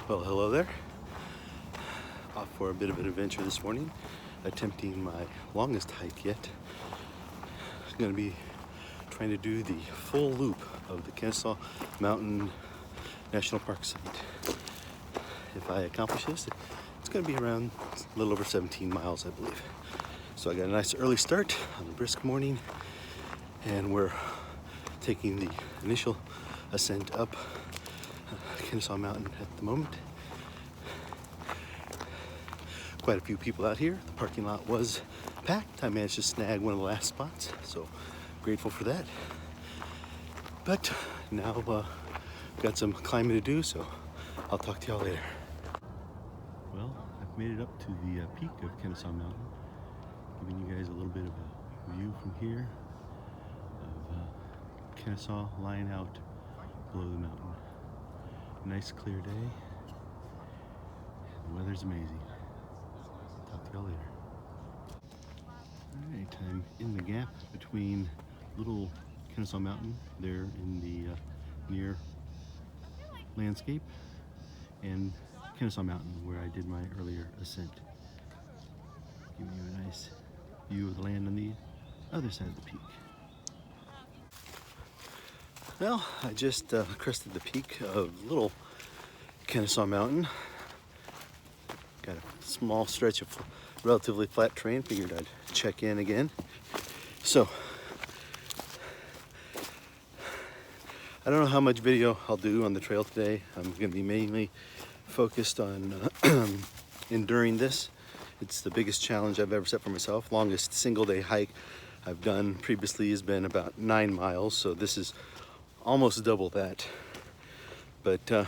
Well, hello there. Off for a bit of an adventure this morning, attempting my longest hike yet. I'm going to be trying to do the full loop of the Kennesaw Mountain National Park site. If I accomplish this, it's going to be around a little over 17 miles, I believe. So I got a nice early start on a brisk morning, and we're taking the initial ascent up Kennesaw Mountain at the moment. Quite a few people out here. The parking lot was packed. I managed to snag one of the last spots, so grateful for that. But now got some climbing to do, so I'll talk to y'all later. Well, I've made it up to the peak of Kennesaw Mountain, giving you guys a little bit of a view from here of Kennesaw lying out below the mountain. Nice clear day. The weather's amazing. Talk to y'all later. Alright, I'm in the gap between Little Kennesaw Mountain there in the near landscape and Kennesaw Mountain where I did my earlier ascent. Giving you a nice view of the land on the other side of the peak. Well, I just crested the peak of Little Kennesaw Mountain. Got a small stretch of relatively flat terrain. Figured I'd check in again. So, I don't know how much video I'll do on the trail today. I'm going to be mainly focused on enduring this. It's the biggest challenge I've ever set for myself. Longest single day hike I've done previously has been about 9 miles, so this is almost double that. But you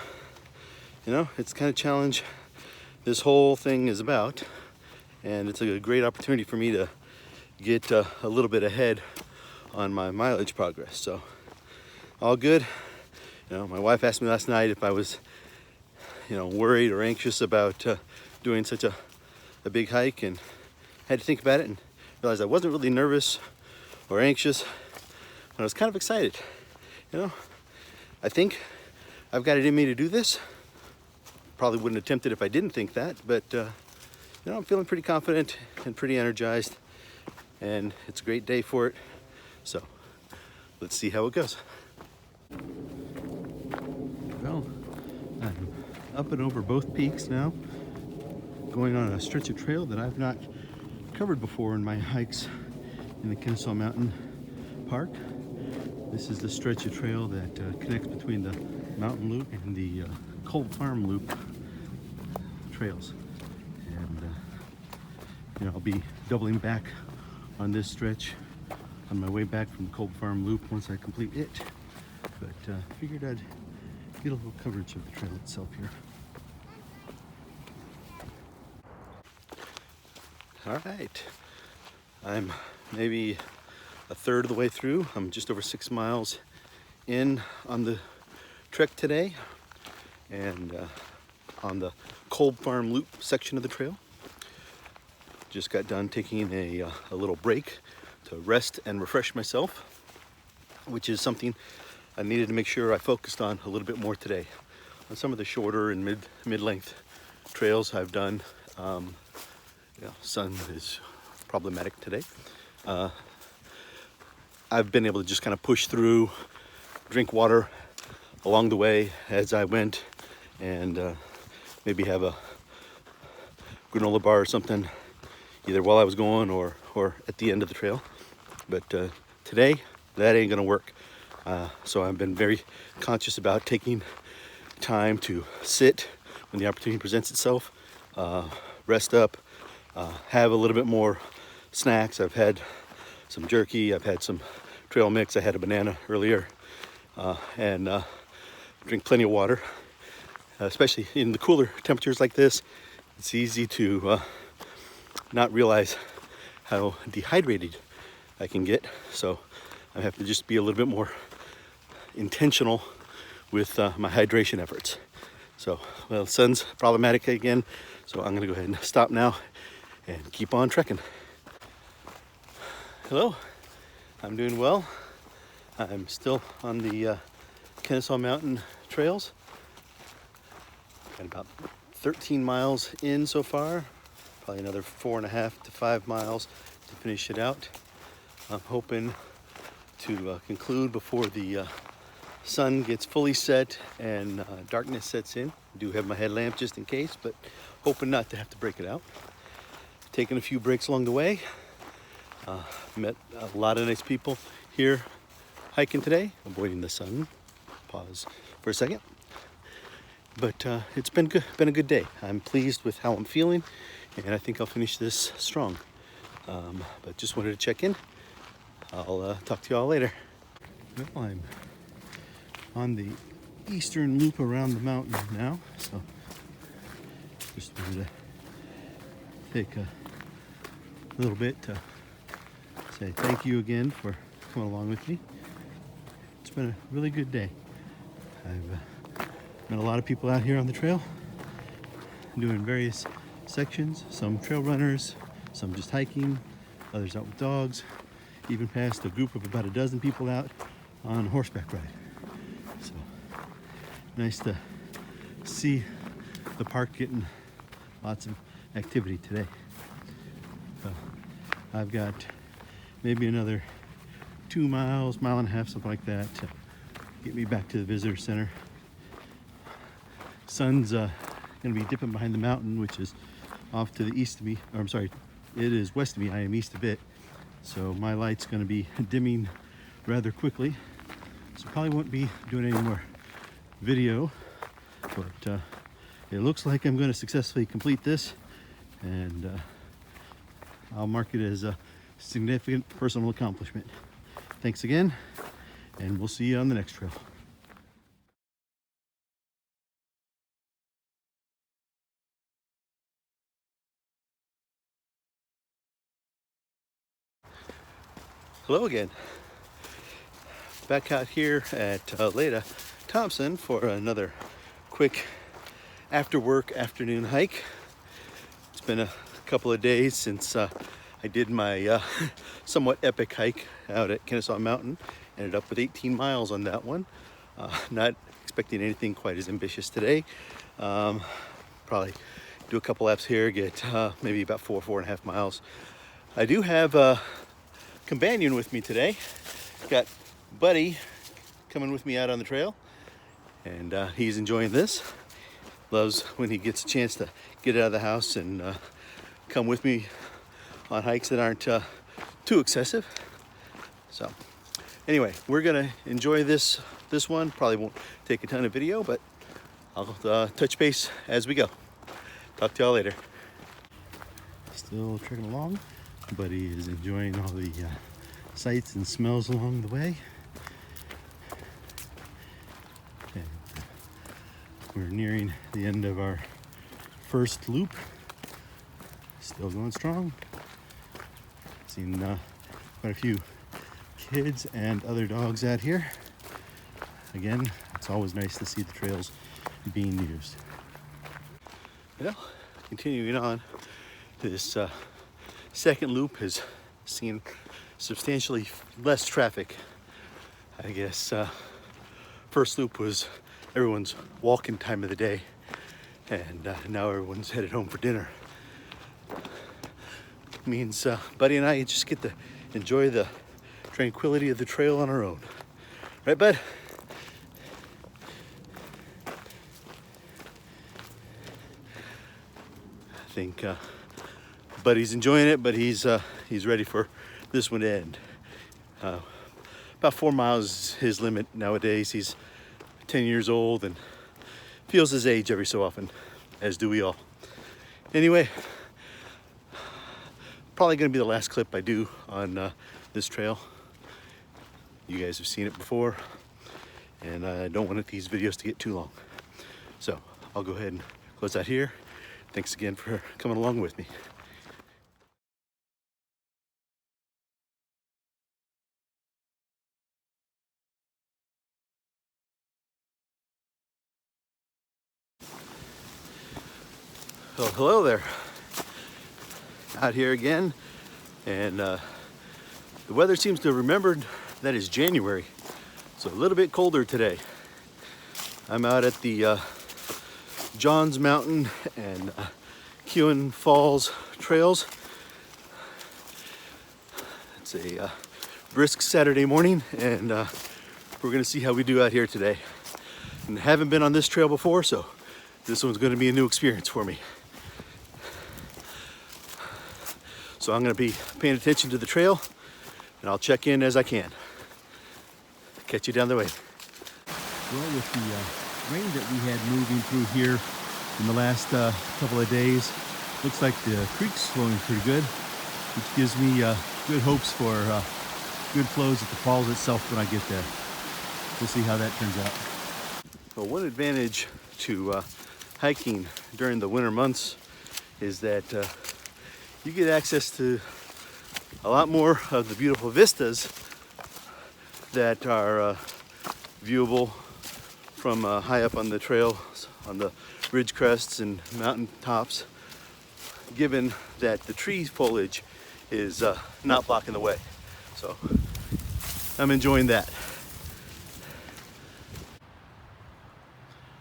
know, it's the kind of challenge this whole thing is about, and it's a great opportunity for me to get a little bit ahead on my mileage progress. So all good. You know, my wife asked me last night if I was, worried or anxious about doing such a big hike, and had to think about it and realized I wasn't really nervous or anxious, but I was kind of excited. I think I've got it in me to do this. Probably wouldn't attempt it if I didn't think that, but I'm feeling pretty confident and pretty energized, and it's a great day for it. So let's see how it goes. Well, I'm up and over both peaks now, going on a stretch of trail that I've not covered before in my hikes in the Kennesaw Mountain Park. This is the stretch of trail that connects between the Mountain Loop and the Cold Farm Loop trails. And I'll be doubling back on this stretch on my way back from the Cold Farm Loop once I complete it. But figured I'd get a little coverage of the trail itself here. All right, I'm maybe a third of the way through. I'm just over 6 miles in on the trek today, and on the Cold Farm Loop section of the trail. Just got done taking a little break to rest and refresh myself, which is something I needed to make sure I focused on a little bit more today. On some of the shorter and mid-length trails I've done, sun is problematic today. I've been able to just kind of push through, drink water along the way as I went, and maybe have a granola bar or something either while I was going or at the end of the trail. But today, that ain't gonna work. So I've been very conscious about taking time to sit when the opportunity presents itself, rest up, have a little bit more snacks. I've had some jerky, I've had some trail mix, I had a banana earlier, and drink plenty of water, especially in the cooler temperatures like this. It's easy to not realize how dehydrated I can get, so I have to just be a little bit more intentional with my hydration efforts. So, well, the sun's problematic again, so I'm gonna go ahead and stop now and keep on trekking. Hello, I'm doing well. I'm still on the Kennesaw Mountain trails. Got about 13 miles in so far, probably another 4.5 to 5 miles to finish it out. I'm hoping to conclude before the sun gets fully set and darkness sets in. I do have my headlamp just in case, but hoping not to have to break it out. Taking a few breaks along the way. Met a lot of nice people here hiking today, avoiding the sun. Pause for a second. But it's been good, been a good day. I'm pleased with how I'm feeling, and I think I'll finish this strong. But just wanted to check in. I'll talk to you all later. Well, I'm on the eastern loop around the mountain now, so just wanted to take a little bit to say thank you again for coming along with me. It's been a really good day. I've met a lot of people out here on the trail doing various sections, some trail runners, some just hiking, others out with dogs, even passed a group of about a dozen people out on a horseback ride. So nice to see the park getting lots of activity today. So I've got maybe another 2 miles, mile and a half, something like that, to get me back to the visitor center. Sun's gonna be dipping behind the mountain, which is off to the east of me, or I'm sorry, it is west of me. I am east of it. So my light's gonna be dimming rather quickly. So probably won't be doing any more video, but it looks like I'm gonna successfully complete this, and I'll mark it as a significant personal accomplishment. Thanks again, and we'll see you on the next trail. Hello again. Back out here at Leita, Thompson for another quick after work afternoon hike. It's been a couple of days since I did my somewhat epic hike out at Kennesaw Mountain. Ended up with 18 miles on that one. Not expecting anything quite as ambitious today. Probably do a couple laps here, get maybe about 4.5 miles. I do have a companion with me today. Got Buddy coming with me out on the trail, and he's enjoying this. Loves when he gets a chance to get out of the house and come with me on hikes that aren't too excessive. So anyway, we're gonna enjoy this one. Probably won't take a ton of video, but I'll touch base as we go. Talk to y'all later. Still trekking along. Buddy is enjoying all the sights and smells along the way. And we're nearing the end of our first loop. Still going strong. Seen quite a few kids and other dogs out here. Again, it's always nice to see the trails being used. Well, continuing on, this second loop has seen substantially less traffic. I guess first loop was everyone's walking time of the day, and now everyone's headed home for dinner. Means Buddy and I just get to enjoy the tranquility of the trail on our own. Right, Bud? I think Buddy's enjoying it, but he's ready for this one to end. About 4 miles is his limit nowadays. He's 10 years old and feels his age every so often, as do we all. Anyway, probably gonna be the last clip I do on this trail. You guys have seen it before, and I don't want these videos to get too long. So I'll go ahead and close out here. Thanks again for coming along with me. Well, hello there. Out here again, and the weather seems to have remembered that it's January, so a little bit colder today. I'm out at the Johns Mountain and Keown Falls trails. It's a brisk Saturday morning, and we're gonna see how we do out here today. And haven't been on this trail before, so this one's gonna be a new experience for me. So I'm gonna be paying attention to the trail, and I'll check in as I can. Catch you down the way. Well, with the rain that we had moving through here in the last couple of days, looks like the creek's flowing pretty good, which gives me good hopes for good flows at the falls itself when I get there. We'll see how that turns out. Well, one advantage to hiking during the winter months is that you get access to a lot more of the beautiful vistas that are viewable from high up on the trails, on the ridge crests and mountain tops, given that the tree foliage is not blocking the way. So I'm enjoying that.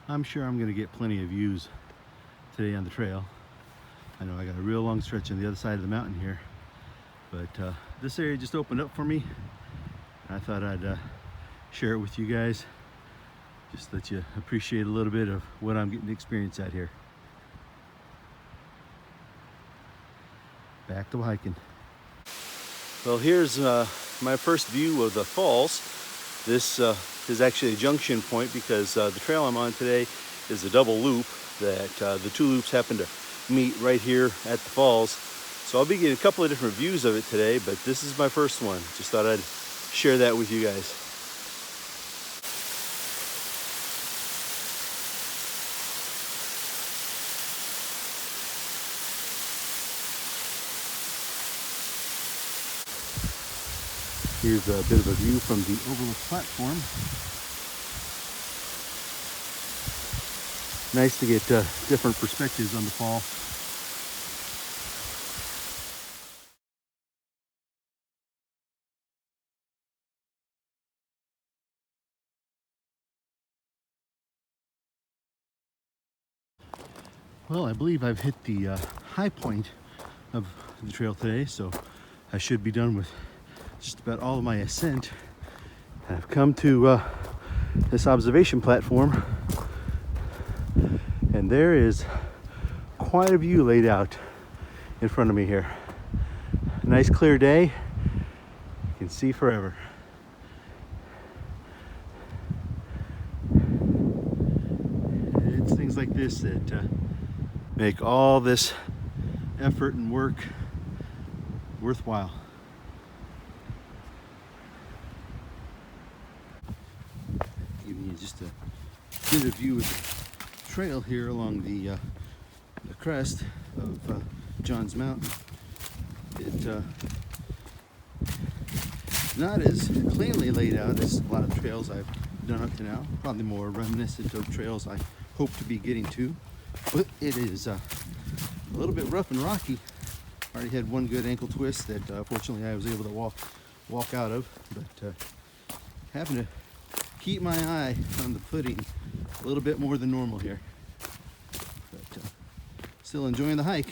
I'm sure I'm gonna get plenty of views today on the trail. I know I got a real long stretch on the other side of the mountain here, but this area just opened up for me. I thought I'd share it with you guys, just let you appreciate a little bit of what I'm getting to experience out here. Back to hiking. Well, here's my first view of the falls. This is actually a junction point because the trail I'm on today is a double loop that the two loops happen to meet right here at the falls. So I'll be getting a couple of different views of it today, but this is my first one. Just thought I'd share that with you guys. Here's a bit of a view from the overlook platform. Nice to get different perspectives on the fall. Well, I believe I've hit the high point of the trail today, so I should be done with just about all of my ascent. I've come to this observation platform, and there is quite a view laid out in front of me here. A nice clear day, you can see forever. It's things like this that make all this effort and work worthwhile. Giving you just a bit of view of the trail here along the crest of Johns Mountain. It's not as cleanly laid out as a lot of trails I've done up to now. Probably more reminiscent of trails I hope to be getting to. But it is a little bit rough and rocky. Already had one good ankle twist that fortunately I was able to walk out of. But having to keep my eye on the footing a little bit more than normal here. But still enjoying the hike.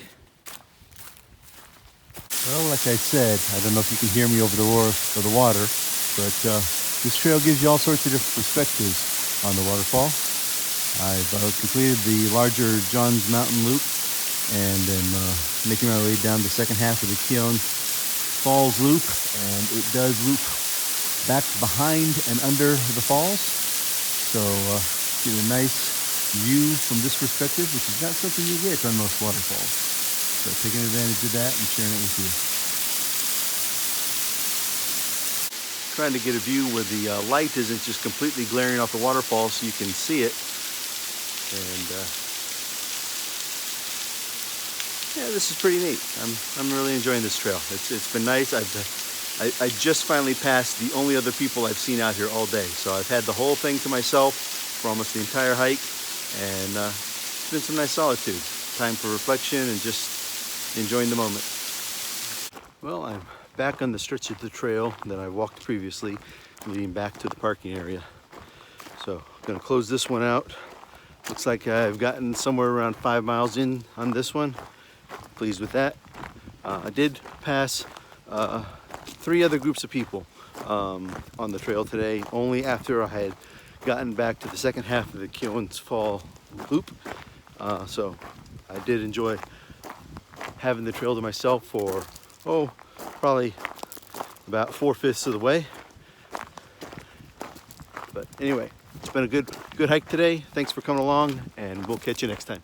Well, like I said, I don't know if you can hear me over the roar of the water, but this trail gives you all sorts of different perspectives on the waterfall. I've completed the larger Johns Mountain loop and am making my way down the second half of the Keown Falls loop, and it does loop back behind and under the falls. So get a nice view from this perspective, which is not something you get on most waterfalls. So taking advantage of that and sharing it with you. Trying to get a view where the light isn't just completely glaring off the waterfall so you can see it. And yeah, this is pretty neat. I'm really enjoying this trail. It's been nice. I just finally passed the only other people I've seen out here all day. So I've had the whole thing to myself for almost the entire hike, and it's been some nice solitude. Time for reflection and just enjoying the moment. Well, I'm back on the stretch of the trail that I walked previously, leading back to the parking area. So I'm gonna close this one out Looks like I've gotten somewhere around 5 miles in on this one. Pleased with that. I did pass 3 other groups of people on the trail today, only after I had gotten back to the second half of the Keown's Fall loop. So I did enjoy having the trail to myself for, probably about 4/5 of the way. But anyway, it's been a good hike today. Thanks for coming along, and we'll catch you next time.